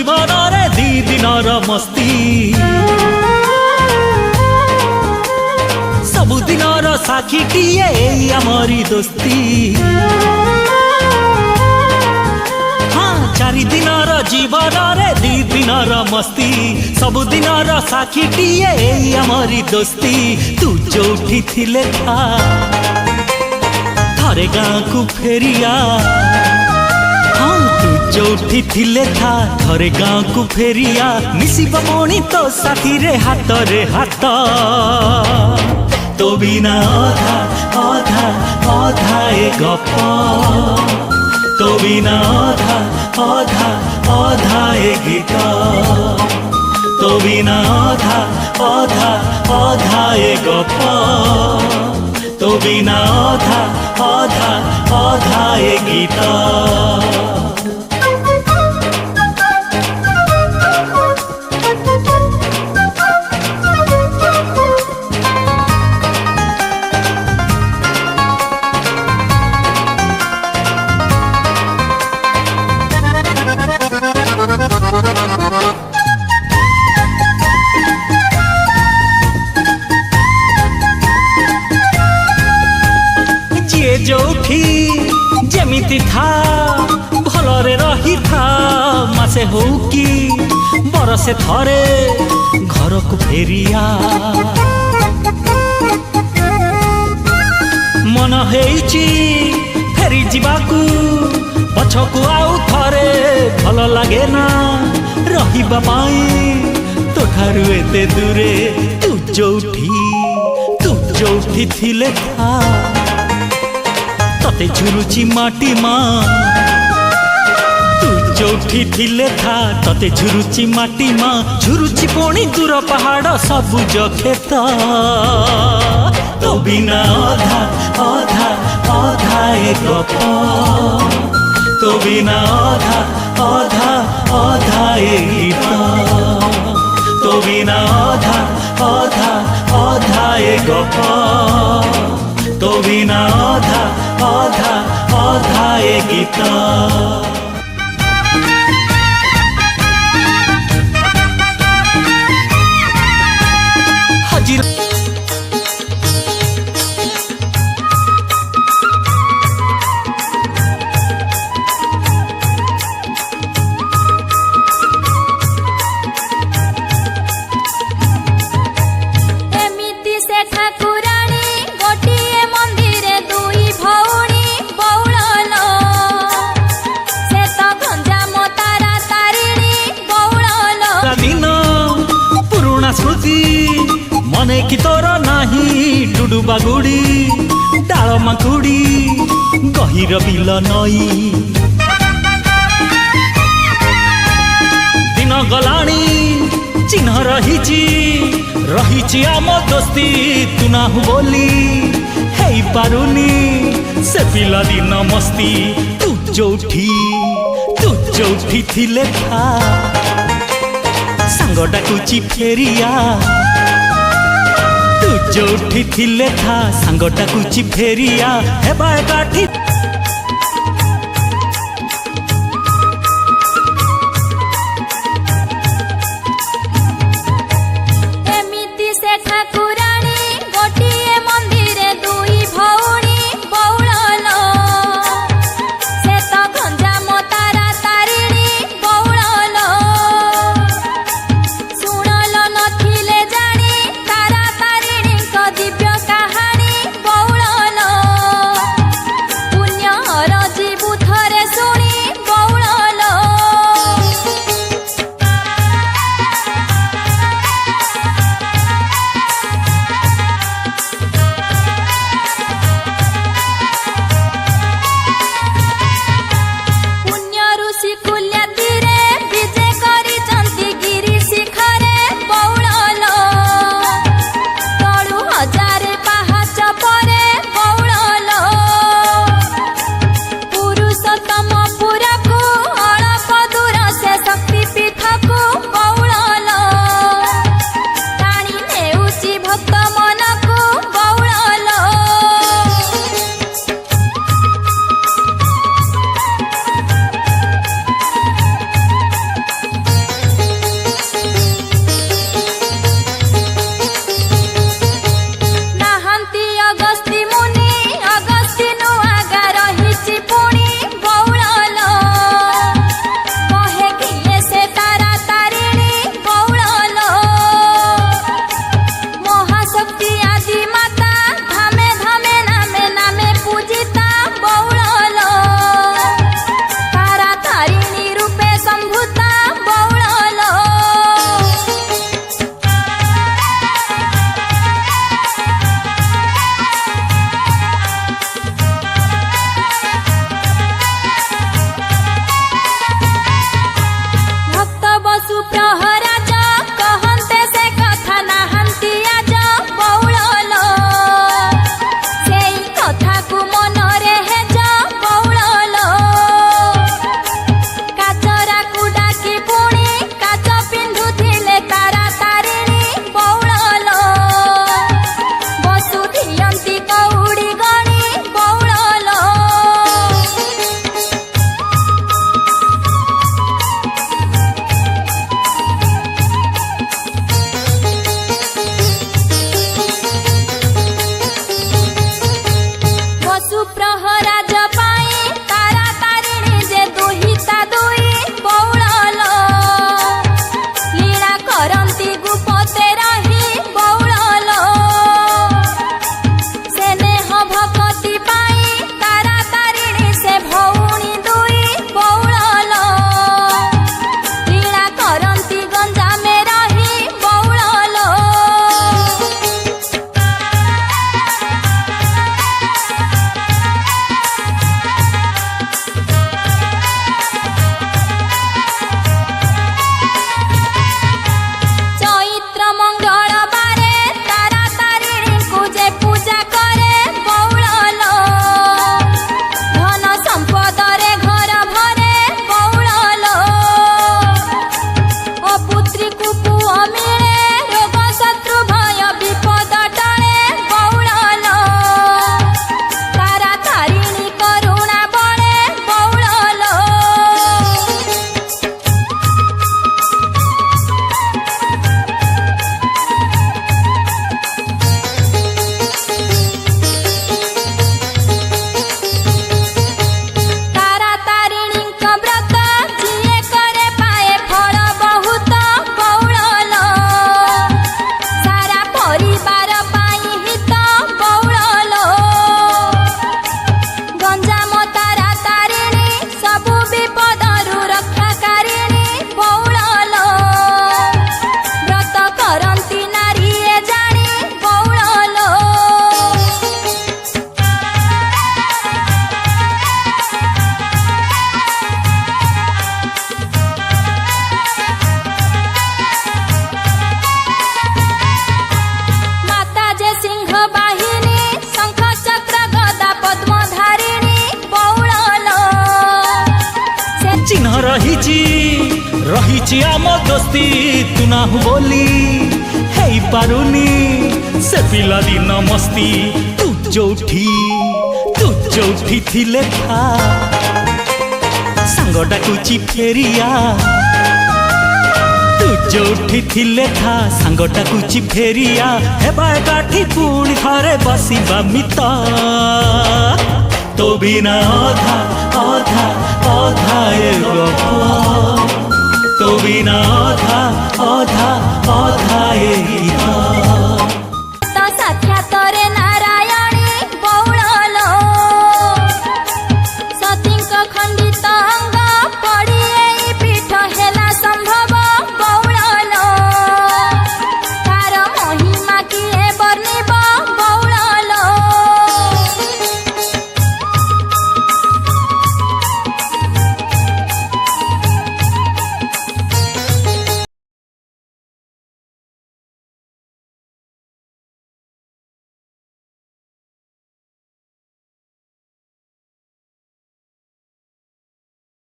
जीवन रे दी दिनर मस्ती सबुदिनर साखीटीए आमरी दोस्ती हाँ चारि दिनर जीवन रे दी दिनर मस्ती सबुदिनर साखीटीए आमरी दोस्ती तू जोठी थिले था थरे गाँ को फेरिया हाँ तू जोठी थिले था थरे गाँ को फेरिया मिसिब मणि तो साथी रे हाथ तो बिना अधा अधा अधा ए गप तो बिना अधा अधा अधा ए गीत तो बिना अधा अधा अधा ए गप तो बिना अधा अधा अधा ए गीत जोठी जेमिति था भलरे रही था मासे हो कि बरसे थरे घर को फेरिया मन हेइची फेरी जीवाकू पछकू आउ थरे भल लागे ना रहिबा पाई तोठारु एते दूरे तू जोठी थिले था तते झुरुची माटी माँ तू जोठी थिले था तते झुरुची माटी माँ झुरुची पुणी दूर पहाड़ सबुज खेत तो बिना अधा अधा अधा ए गप तो बिना अधा अधा अधा ए गीत तो बिना अधा अधा अधा ए गप तो बिना अधा अधा अधा ए गीत हजीर एमिति से ठाकुराणी गोटिए मंदिरे दुई भौणी बौड़लो से तो गंजाम तारा तारिणी बौड़लो दिन पुरुणा स्मृति मने की तोर नाही डुडुबा गुड़ी डाल माकुड़ी गहिर बिल नई दिन गलाणी चिन्ह रहिची आम दोस्ती तू ना बोली हेई पारुनी से पिला दिन मस्ती तू जोठी थिले था सांग डाकुची फेरिया तू जोठी थिले था सांग डाकुची फेरिया हेबा एकाठी एमिति से ठाकुराणी गोटिए मंदिरे दुई भौणी बौड़लो से तो गंजाम तारा तारिणी बौड़लो शुणलो नथिले जानी तारा तारिणी को दिव्य कहानी बौड़लो रही आम दोस्ती तू ना बोली है पारुनी से पिला दिन मस्ती तू जोठी थिले था सांग डाकुची फेरिया तू जोठी थिले था सांग डाकुची फेरिया हेबा एकाठी पुणी घरे बसिबा मिता तो बिना अधा अधा अधा